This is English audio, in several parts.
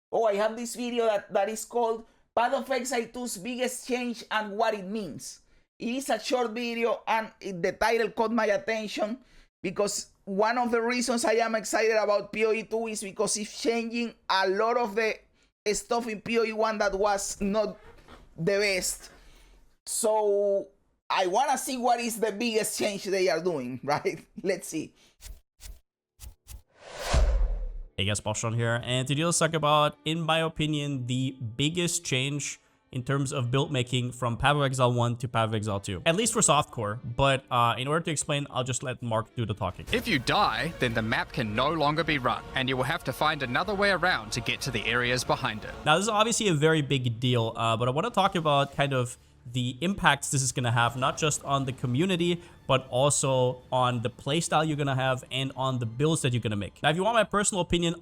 Oh, I have this video that is called Path of Exile 2's biggest change and what it means. It is a short video, and the title caught my attention because one of the reasons I am excited about PoE 2 is because it's changing a lot of the stuff in PoE 1 that was not the best. So I want to see what is the biggest change they are doing, right? Let's see. Hey guys, Palsteron here, and today let's talk about, in my opinion, the biggest change in terms of build making from Path of Exile 1 to Path of Exile 2. At least for softcore, but in order to explain, I'll just let Mark do the talking. If you die, then the map can no longer be run, and you will have to find another way around to get to the areas behind it. Now, this is obviously a very big deal, but I want to talk about kind of the impacts this is going to have, not just on the community, but also on the playstyle you're going to have and on the builds that you're going to make. Now, if you want my personal opinion,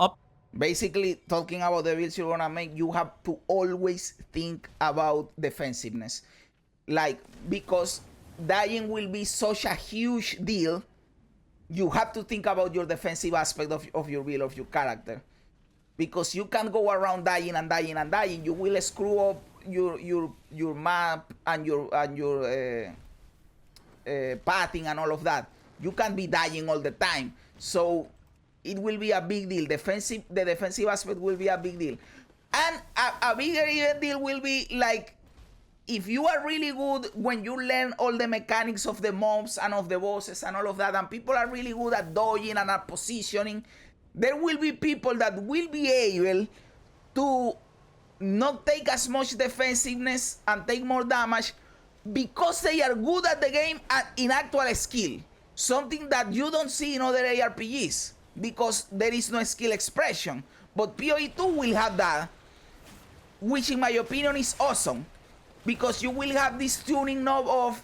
Basically, talking about the builds you're gonna make, you have to always think about defensiveness. Like, because dying will be such a huge deal, you have to think about your defensive aspect of your build, of your character. Because you can't go around dying and dying and dying. You will screw up your map and your pathing and all of that. You can't be dying all the time. So it will be a big deal. The defensive aspect will be a big deal. And a bigger even deal will be like, if you are really good when you learn all the mechanics of the mobs and of the bosses and all of that, and people are really good at dodging and at positioning, there will be people that will be able to not take as much defensiveness and take more damage because they are good at the game and in actual skill. Something that you don't see in other ARPGs because there is no skill expression. But PoE 2 will have that, which in my opinion is awesome. Because you will have this tuning knob of,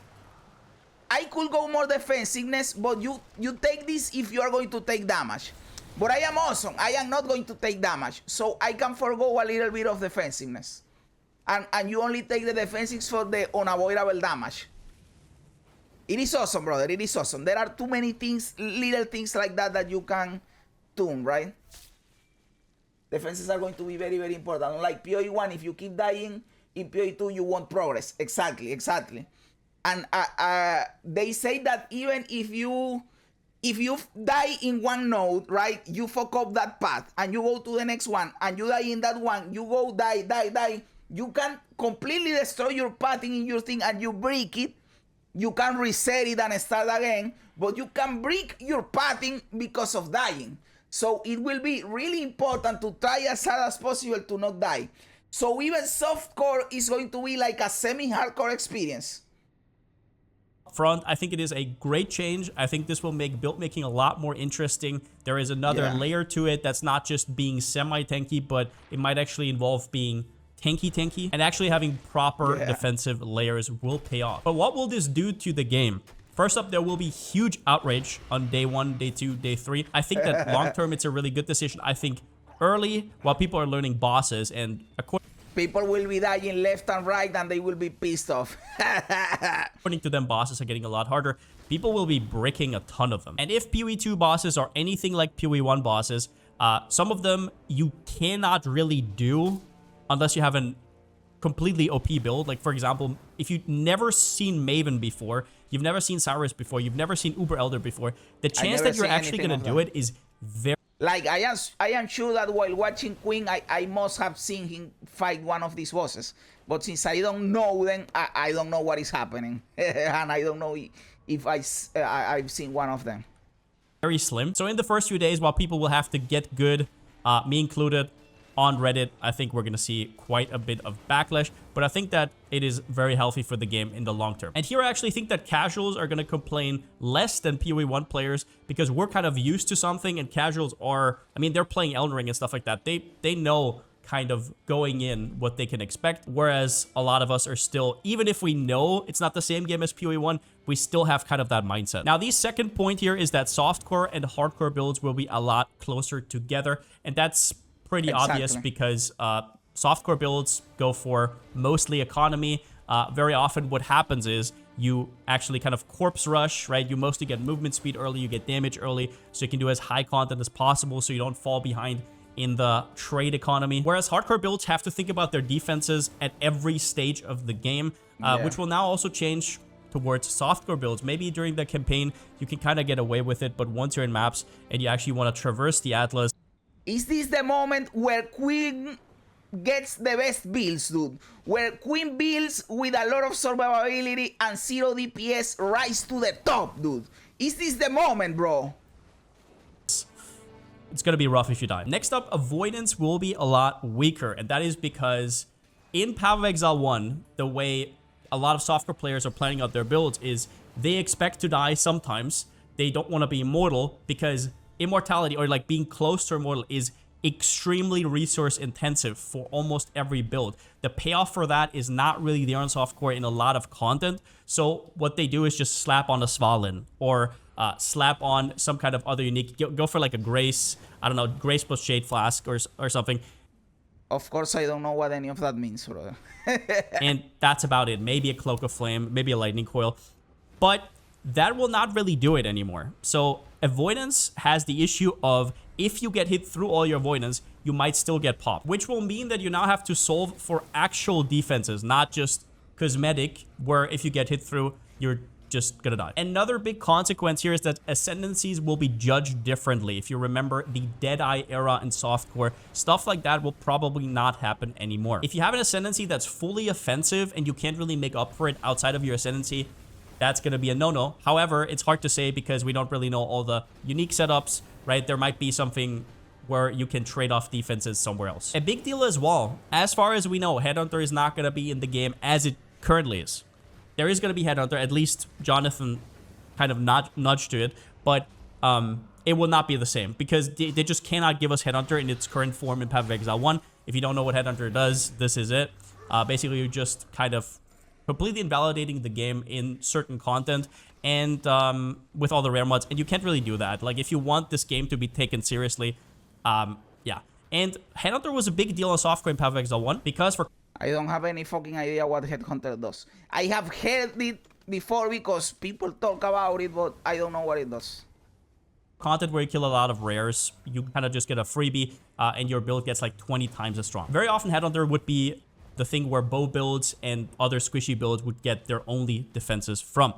I could go more defensiveness, but you take this if you are going to take damage. But I am awesome. I am not going to take damage. So I can forego a little bit of defensiveness. And you only take the defensives for the unavoidable damage. It is awesome, brother. It is awesome. There are too many things, little things like that you can tune, right? Defenses are going to be very, very important. Unlike PoE 1, if you keep dying, in PoE 2 you won't progress. Exactly. And they say that even if you die in one node, right, you fuck up that path and you go to the next one and you die in that one, you go die, you can completely destroy your pathing in your thing and you break it. You can reset it and start again, but you can break your pathing because of dying. So it will be really important to try as hard as possible to not die. So even softcore is going to be like a semi-hardcore experience. Front, I think it is a great change. I think this will make build making a lot more interesting. There is another layer to it that's not just being semi-tanky, but it might actually involve being tanky, and actually having proper defensive layers will pay off. But what will this do to the game? First up, there will be huge outrage on day 1, day 2, day 3. I think that long term, it's a really good decision. I think early, while people are learning bosses, and people will be dying left and right, and they will be pissed off. according to them, bosses are getting a lot harder. People will be breaking a ton of them. And if PoE 2 bosses are anything like PoE 1 bosses, some of them you cannot really do unless you have a completely OP build. Like, for example, if you've never seen Maven before, you've never seen Jazzarus before, you've never seen Uber Elder before, the chance that you're actually going to do it is very... Like, I am sure that while watching Queen, I must have seen him fight one of these bosses. But since I don't know them, I don't know what is happening. And I don't know if I've seen one of them. Very slim. So in the first few days, while people will have to get good, me included, on Reddit, I think we're going to see quite a bit of backlash, but I think that it is very healthy for the game in the long term. And here I actually think that casuals are going to complain less than PoE 1 players because we're kind of used to something, and casuals are, I mean, they're playing Elden Ring and stuff like that. They know kind of going in what they can expect, whereas a lot of us are still, even if we know it's not the same game as PoE 1, we still have kind of that mindset. Now, the second point here is that softcore and hardcore builds will be a lot closer together, and that's pretty obvious because softcore builds go for mostly economy. Very often what happens is you actually kind of corpse rush, right? You mostly get movement speed early, you get damage early, so you can do as high content as possible so you don't fall behind in the trade economy, whereas hardcore builds have to think about their defenses at every stage of the game, which will now also change towards softcore builds. Maybe during the campaign, you can kind of get away with it, but once you're in maps and you actually want to traverse the Atlas. Is this the moment where Queen gets the best builds, dude? Where Queen builds with a lot of survivability and 0 DPS rise to the top, dude? Is this the moment, bro? It's going to be rough if you die. Next up, Avoidance will be a lot weaker, and that is because in Path of Exile 1, the way a lot of softcore players are planning out their builds is they expect to die sometimes. They don't want to be immortal because immortality, or like being close to immortal, is extremely resource intensive for almost every build. The payoff for that is not really there on softcore in a lot of content. So what they do is just slap on a Svalin or slap on some kind of other unique, go for like a Grace, I don't know, Grace plus Shade Flask or something. Of course, I don't know what any of that means, brother. And that's about it. Maybe a Cloak of Flame, maybe a Lightning Coil. But that will not really do it anymore. So Avoidance has the issue of if you get hit through all your Avoidance, you might still get popped, which will mean that you now have to solve for actual defenses, not just cosmetic, where if you get hit through, you're just gonna die. Another big consequence here is that ascendancies will be judged differently. If you remember the Deadeye era in softcore, stuff like that will probably not happen anymore. If you have an ascendancy that's fully offensive and you can't really make up for it outside of your ascendancy, that's gonna be a no-no. However, it's hard to say because we don't really know all the unique setups, right? There might be something where you can trade off defenses somewhere else. A big deal as well, as far as we know, Headhunter is not gonna be in the game as it currently is. There is going to be Headhunter, at least Jonathan kind of nudged to it, but it will not be the same because they just cannot give us Headhunter in its current form in Path of Exile 1. If you don't know what Headhunter does, this is it. Basically, you're just kind of completely invalidating the game in certain content and with all the rare mods, and you can't really do that. Like, if you want this game to be taken seriously, yeah. And Headhunter was a big deal on softcore in Path of Exile 1 because for... I don't have any fucking idea what Headhunter does. I have heard it before because people talk about it, but I don't know what it does. Content where you kill a lot of rares, you kind of just get a freebie and your build gets like 20 times as strong. Very often Headhunter would be the thing where bow builds and other squishy builds would get their only defenses from.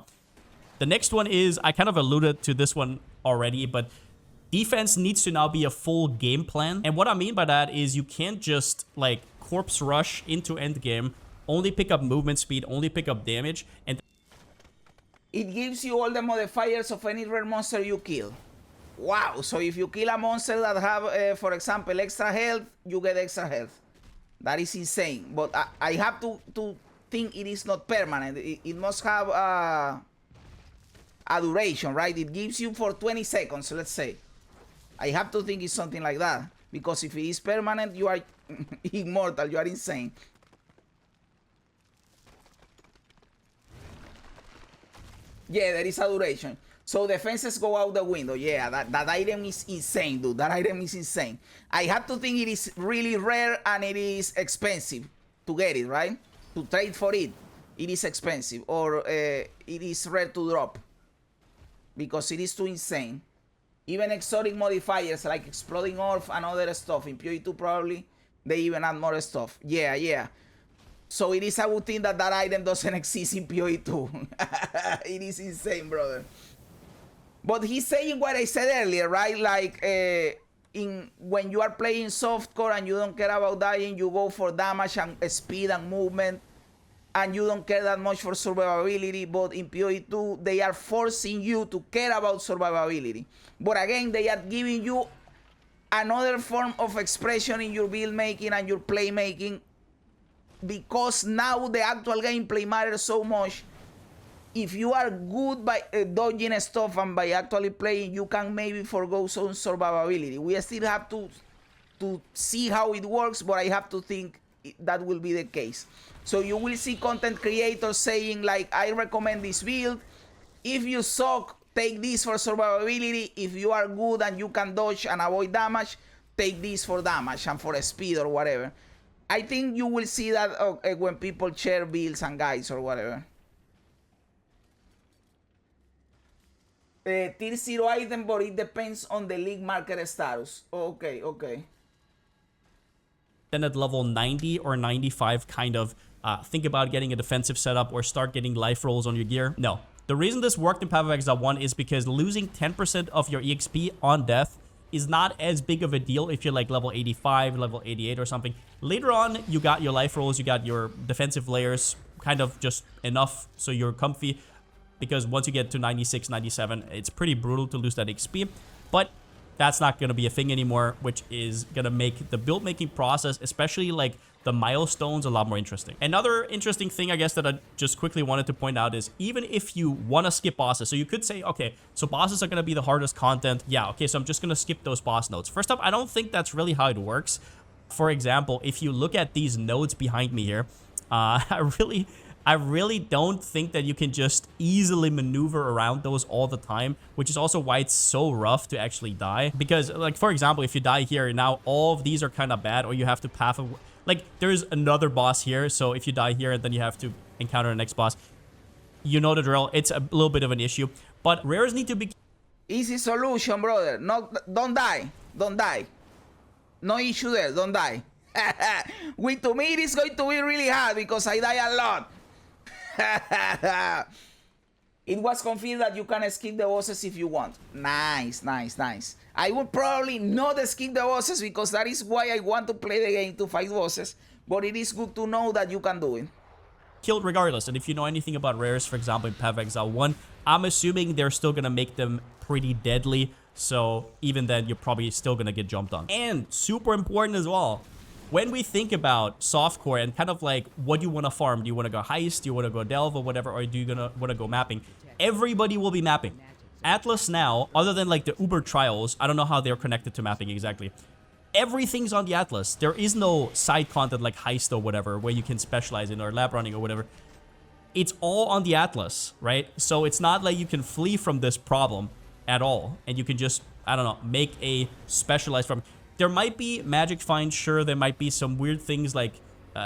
The next one is, I kind of alluded to this one already, but defense needs to now be a full game plan. And what I mean by that is you can't just like corpse rush into endgame, only pick up movement speed, only pick up damage, and it gives you all the modifiers of any rare monster you kill. Wow, so if you kill a monster that have, for example, extra health, you get extra health. That is insane. But I have to think it is not permanent. It must have a duration, right? It gives you for 20 seconds, let's say. I have to think it's something like that. Because if it is permanent, you are immortal. You are insane. Yeah, there is a duration. So defenses go out the window. Yeah, that item is insane, dude. That item is insane. I have to think it is really rare and it is expensive to get it, right? To trade for it, it is expensive. Or it is rare to drop. Because it is too insane. Even exotic modifiers like Exploding Orb and other stuff. In PoE2 probably, they even add more stuff. Yeah. So it is a good thing that that item doesn't exist in PoE2. It is insane, brother. But he's saying what I said earlier, right? Like, when you are playing softcore and you don't care about dying, you go for damage and speed and movement. And you don't care that much for survivability, but in PoE2, they are forcing you to care about survivability. But again, they are giving you another form of expression in your build making and your play making, because now the actual gameplay matters so much. If you are good by dodging stuff and by actually playing, you can maybe forgo some survivability. We still have to see how it works, but I have to think that will be the case. So you will see content creators saying like, I recommend this build. If you suck, take this for survivability. If you are good and you can dodge and avoid damage, take this for damage and for speed or whatever. I think you will see that when people share builds and guides or whatever. Tier 0 item, but it depends on the league market status. Okay. then at level 90 or 95 kind of think about getting a defensive setup or start getting life rolls on your gear. No. The reason this worked in Path of Exile 1 is because losing 10% of your EXP on death is not as big of a deal if you're like level 85, level 88 or something. Later on, you got your life rolls, you got your defensive layers, kind of just enough so you're comfy, because once you get to 96, 97, it's pretty brutal to lose that XP. But that's not going to be a thing anymore, which is going to make the build making process, especially like the milestones, a lot more interesting. Another interesting thing, I guess, that I just quickly wanted to point out is even if you want to skip bosses, so you could say, okay, so bosses are going to be the hardest content. Yeah, okay, so I'm just going to skip those boss nodes. First up, I don't think that's really how it works. For example, if you look at these nodes behind me here, I really don't think that you can just easily maneuver around those all the time, which is also why it's so rough to actually die. Because, like, for example, if you die here, now all of these are kind of bad, or you have to path of... Like, there's another boss here, so if you die here, then you have to encounter the next boss. You know the drill. It's a little bit of an issue. But rares need to be... Easy solution, brother. No, don't die. Don't die. No issue there. Don't die. To me, it is going to be really hard because I die a lot. It was confirmed that you can skip the bosses if you want. Nice, nice, nice. I would probably not skip the bosses because that is why I want to play the game, to fight bosses. But it is good to know that you can do it. Killed regardless. And if you know anything about rares, for example, in Path of Exile 1, I'm assuming they're still going to make them pretty deadly. So even then, you're probably still going to get jumped on. And super important as well, when we think about softcore and kind of like what you want to farm, do you want to go heist, do you want to go delve or whatever, or do you want to go mapping? Everybody will be mapping. Atlas now, other than like the Uber trials, I don't know how they're connected to mapping exactly. Everything's on the Atlas. There is no side content like heist or whatever where you can specialize in, or lab running or whatever. It's all on the Atlas, right? So it's not like you can flee from this problem at all, and you can just, I don't know, make a specialized farm. There might be magic finds, sure. There might be some weird things like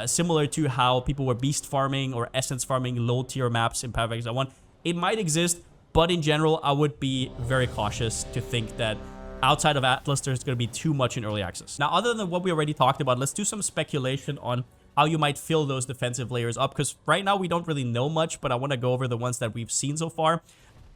similar to how people were beast farming or essence farming low tier maps in Path of Exile 1. It might exist, but in general, I would be very cautious to think that outside of Atlas, there's going to be too much in early access. Now, other than what we already talked about, let's do some speculation on how you might fill those defensive layers up, because right now we don't really know much, but I want to go over the ones that we've seen so far.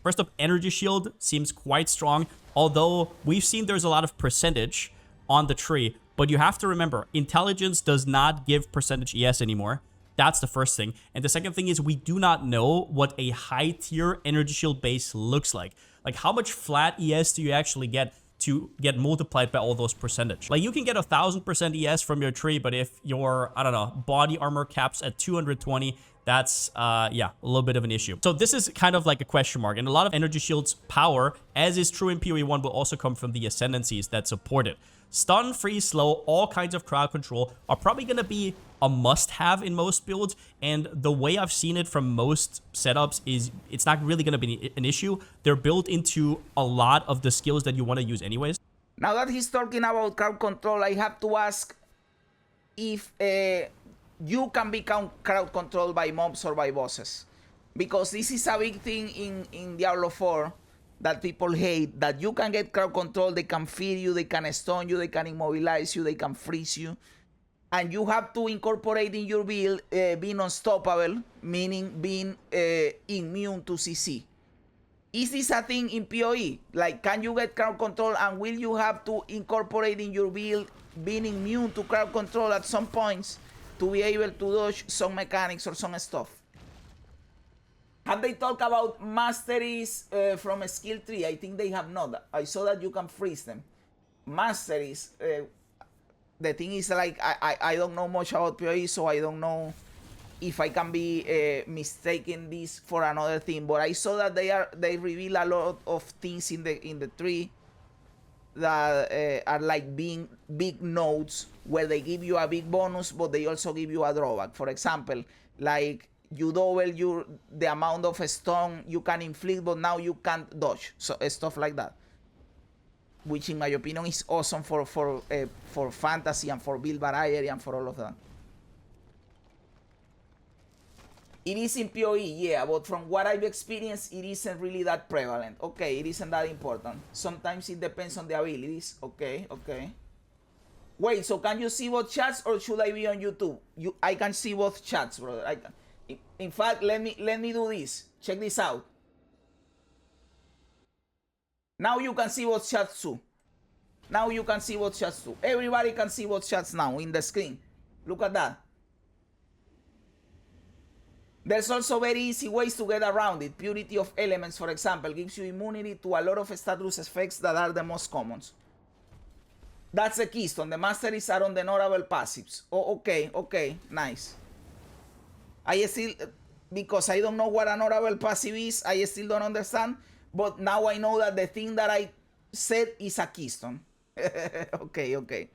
First up, Energy Shield seems quite strong, although we've seen there's a lot of percentage on the tree, but you have to remember, intelligence does not give percentage ES anymore. That's the first thing. And the second thing is we do not know what a high tier energy shield base looks like. Like how much flat ES do you actually get to get multiplied by all those percentage? Like you can get 1000% ES from your tree, but if your, I don't know, body armor caps at 220, that's, yeah, a little bit of an issue. So this is kind of like a question mark. And a lot of energy shield's power, as is true in PoE 1, will also come from the ascendancies that support it. Stun, freeze, slow, all kinds of crowd control are probably going to be a must-have in most builds, and the way I've seen it from most setups is it's not really going to be an issue. They're built into a lot of the skills that you want to use anyways. Now that he's talking about crowd control, I have to ask if you can become crowd controlled by mobs or by bosses. Because this is a big thing in Diablo 4 that people hate, that you can get crowd control, they can feed you, they can stun you, they can immobilize you, they can freeze you. And you have to incorporate in your build being unstoppable, meaning being immune to CC. Is this a thing in PoE? Like, can you get crowd control, and will you have to incorporate in your build being immune to crowd control at some points to be able to dodge some mechanics or some stuff? Have they talked about masteries from a skill tree? I think they have not. I saw that you can freeze them. Masteries, the thing is, like, I don't know much about PoE, so I don't know if I can be mistaking this for another thing. But I saw that they reveal a lot of things in the tree that are like being big nodes where they give you a big bonus, but they also give you a drawback. For example, like you double the amount of stun you can inflict, but now you can't dodge. So stuff like that, which in my opinion is awesome for fantasy and for build variety and for all of that. It is in PoE, yeah, but from what I've experienced, it isn't really that prevalent. Okay, it isn't that important. Sometimes it depends on the abilities. Okay, okay. Wait, so can you see both chats or should I be on YouTube? I can see both chats, brother. I can. In fact, let me do this. Check this out. Now you can see both chats too. Now you can see both chats too. Everybody can see both chats now in the screen. Look at that. There's also very easy ways to get around it. Purity of Elements, for example, gives you immunity to a lot of status effects that are the most common. That's a keystone. The masteries are on the notable passives. Oh, okay, nice. I still, because I don't know what a notable passive is, I still don't understand. But now I know that the thing that I said is a keystone. Okay.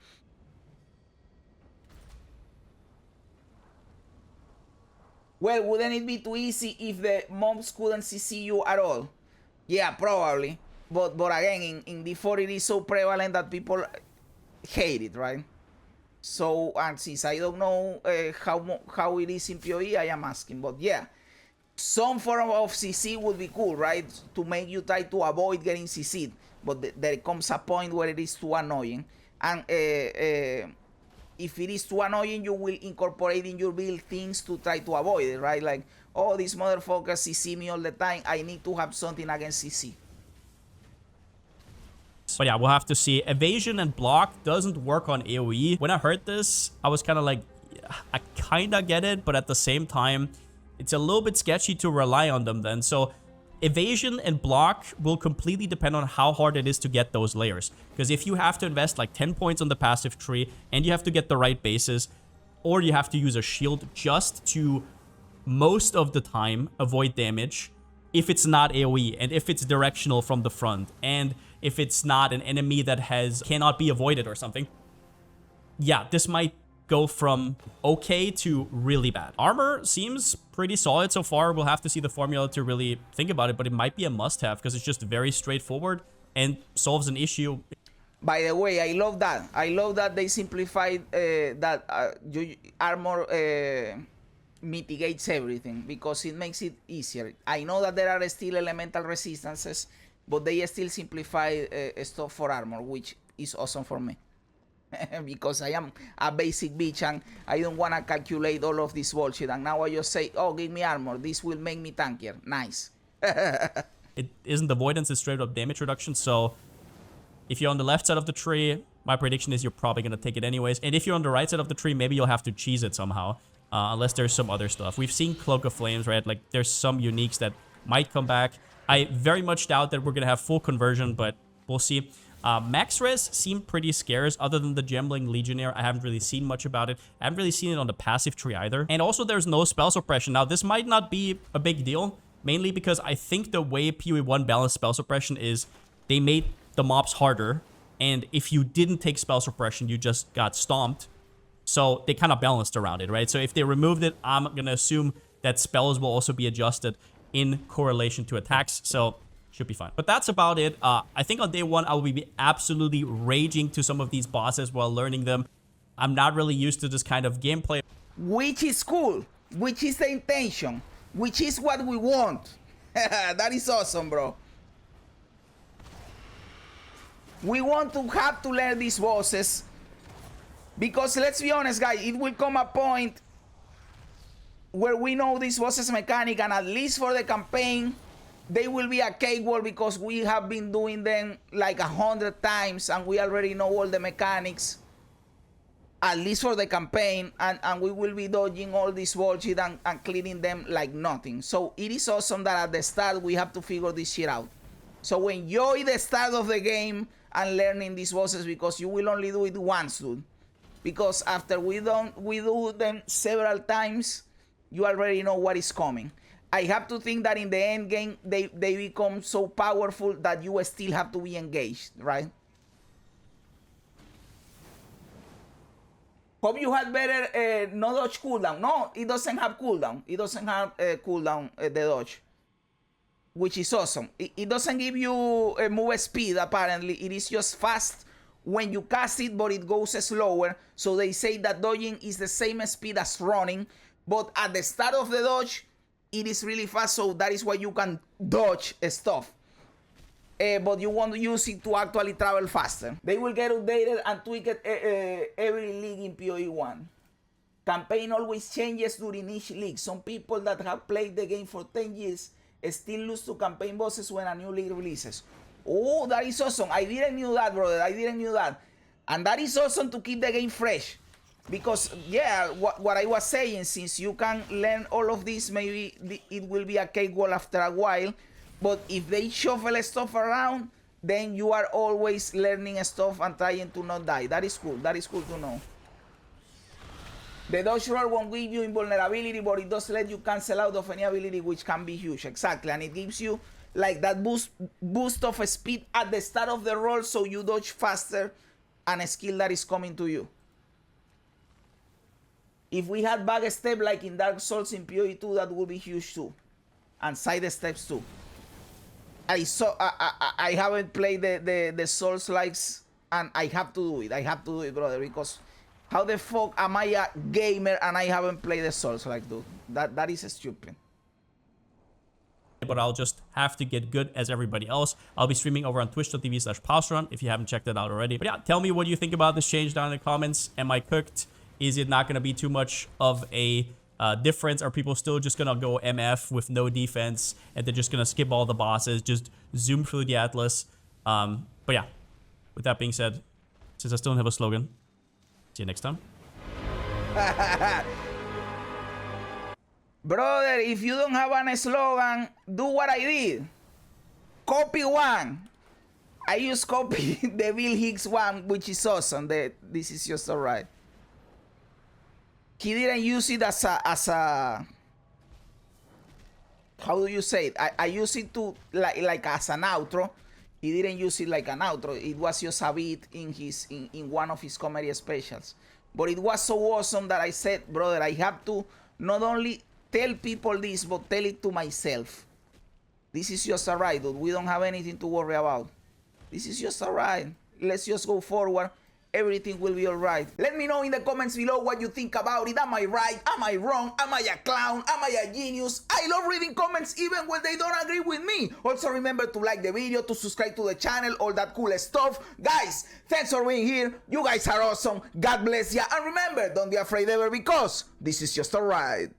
Well, wouldn't it be too easy if the mobs couldn't CC you at all? Yeah, probably. But again, in D4 it is so prevalent that people hate it, right? So, and since I don't know how it is in PoE, I am asking. But yeah, some form of CC would be cool, right? To make you try to avoid getting CC'd. But there comes a point where it is too annoying. And if it is too annoying, you will incorporate in your build things to try to avoid it, right? Like, oh, this motherfucker CC me all the time. I need to have something against CC. But yeah, we'll have to see. Evasion and block doesn't work on AoE. When I heard this, I was kind of like, I kind of get it, but at the same time, it's a little bit sketchy to rely on them then. So evasion and block will completely depend on how hard it is to get those layers. Because if you have to invest like 10 points on the passive tree and you have to get the right bases, or you have to use a shield just to most of the time avoid damage, if it's not AoE and if it's directional from the front and if it's not an enemy that cannot be avoided or something, yeah, this might go from okay to really bad. Armor seems pretty solid so far. We'll have to see the formula to really think about it, but it might be a must-have because it's just very straightforward and solves an issue. By the way, I love that. I love that they simplified that armor mitigates everything because it makes it easier. I know that there are still elemental resistances, but they still simplify stuff for armor, which is awesome for me. Because I am a basic bitch and I don't want to calculate all of this bullshit. And now I just say, oh, give me armor. This will make me tankier. Nice. It isn't avoidance, it's straight up damage reduction. So if you're on the left side of the tree, my prediction is you're probably going to take it anyways. And if you're on the right side of the tree, maybe you'll have to cheese it somehow. Unless there's some other stuff. We've seen Cloak of Flames, right? Like there's some uniques that might come back. I very much doubt that we're going to have full conversion, but we'll see. Max Res seemed pretty scarce. Other than the Gembling Legionnaire, I haven't really seen much about it. I haven't really seen it on the passive tree either. And also there's no spell suppression. Now this might not be a big deal, mainly because I think the way PoE 1 balanced spell suppression is they made the mobs harder. And if you didn't take spell suppression, you just got stomped. So they kind of balanced around it, right? So if they removed it, I'm going to assume that spells will also be adjusted in correlation to attacks. So should be fine. But that's about it. I think on day one, I will be absolutely raging to some of these bosses while learning them. I'm not really used to this kind of gameplay. Which is cool. Which is the intention. Which is what we want. That is awesome, bro. We want to have to learn these bosses. Because let's be honest, guys, it will come a point where we know this bosses mechanic, and at least for the campaign, they will be a cakewalk because we have been doing them like 100 times and we already know all the mechanics, at least for the campaign, and we will be dodging all this bullshit and cleaning them like nothing. So it is awesome that at the start we have to figure this shit out. So enjoy the start of the game and learning these bosses because you will only do it once, dude. Because after we do them several times, you already know what is coming. I have to think that in the end game, they become so powerful that you still have to be engaged, right? Hope you had better no dodge cooldown. No, it doesn't have cooldown. It doesn't have cooldown, the dodge. Which is awesome. It doesn't give you a move speed, apparently. It is just fast when you cast it, but it goes slower. So they say that dodging is the same speed as running. But at the start of the dodge, it is really fast. So that is why you can dodge stuff. but you want to use it to actually travel faster. They will get updated and tweaked every league in PoE 1. Campaign always changes during each league. Some people that have played the game for 10 years still lose to campaign bosses when a new league releases. Oh, that is awesome. I didn't know that, brother. I didn't know that. And that is awesome to keep the game fresh. Because, yeah, what I was saying, since you can learn all of this, maybe it will be a cakewalk after a while. But if they shuffle stuff around, then you are always learning stuff and trying to not die. That is cool. That is cool to know. The dodge roll won't give you invulnerability, but it does let you cancel out of any ability, which can be huge. Exactly. And it gives you like that boost of speed at the start of the roll, so you dodge faster and a skill that is coming to you. If we had back step like in Dark Souls in PoE 2, that would be huge too. And side steps too. I haven't played the Souls likes, and I have to do it. I have to do it, brother, because how the fuck am I a gamer and I haven't played the Souls like, dude? That is stupid. But I'll just have to get good as everybody else. I'll be streaming over on twitch.tv/Palsteron if you haven't checked it out already. But yeah, tell me what you think about this change down in the comments. Am I cooked? Is it not going to be too much of a difference? Are people still just going to go MF with no defense and they're just going to skip all the bosses, just zoom through the Atlas? But yeah, with that being said, since I still don't have a slogan, see you next time. Brother, if you don't have a slogan, do what I did. Copy one. I use copy the Bill Hicks one, which is awesome. This is just alright. He didn't use it as a how do you say it? I use it to like as an outro. He didn't use it like an outro. It was just a bit in one of his comedy specials. But it was so awesome that I said, brother, I have to not only tell people this, but tell it to myself. This is just alright, dude. We don't have anything to worry about. This is just alright. Let's just go forward. Everything will be alright. Let me know in the comments below what you think about it. Am I right? Am I wrong? Am I a clown? Am I a genius? I love reading comments even when they don't agree with me. Also remember to like the video, to subscribe to the channel, all that cool stuff. Guys, thanks for being here. You guys are awesome. God bless ya. And remember, don't be afraid ever, because this is just alright.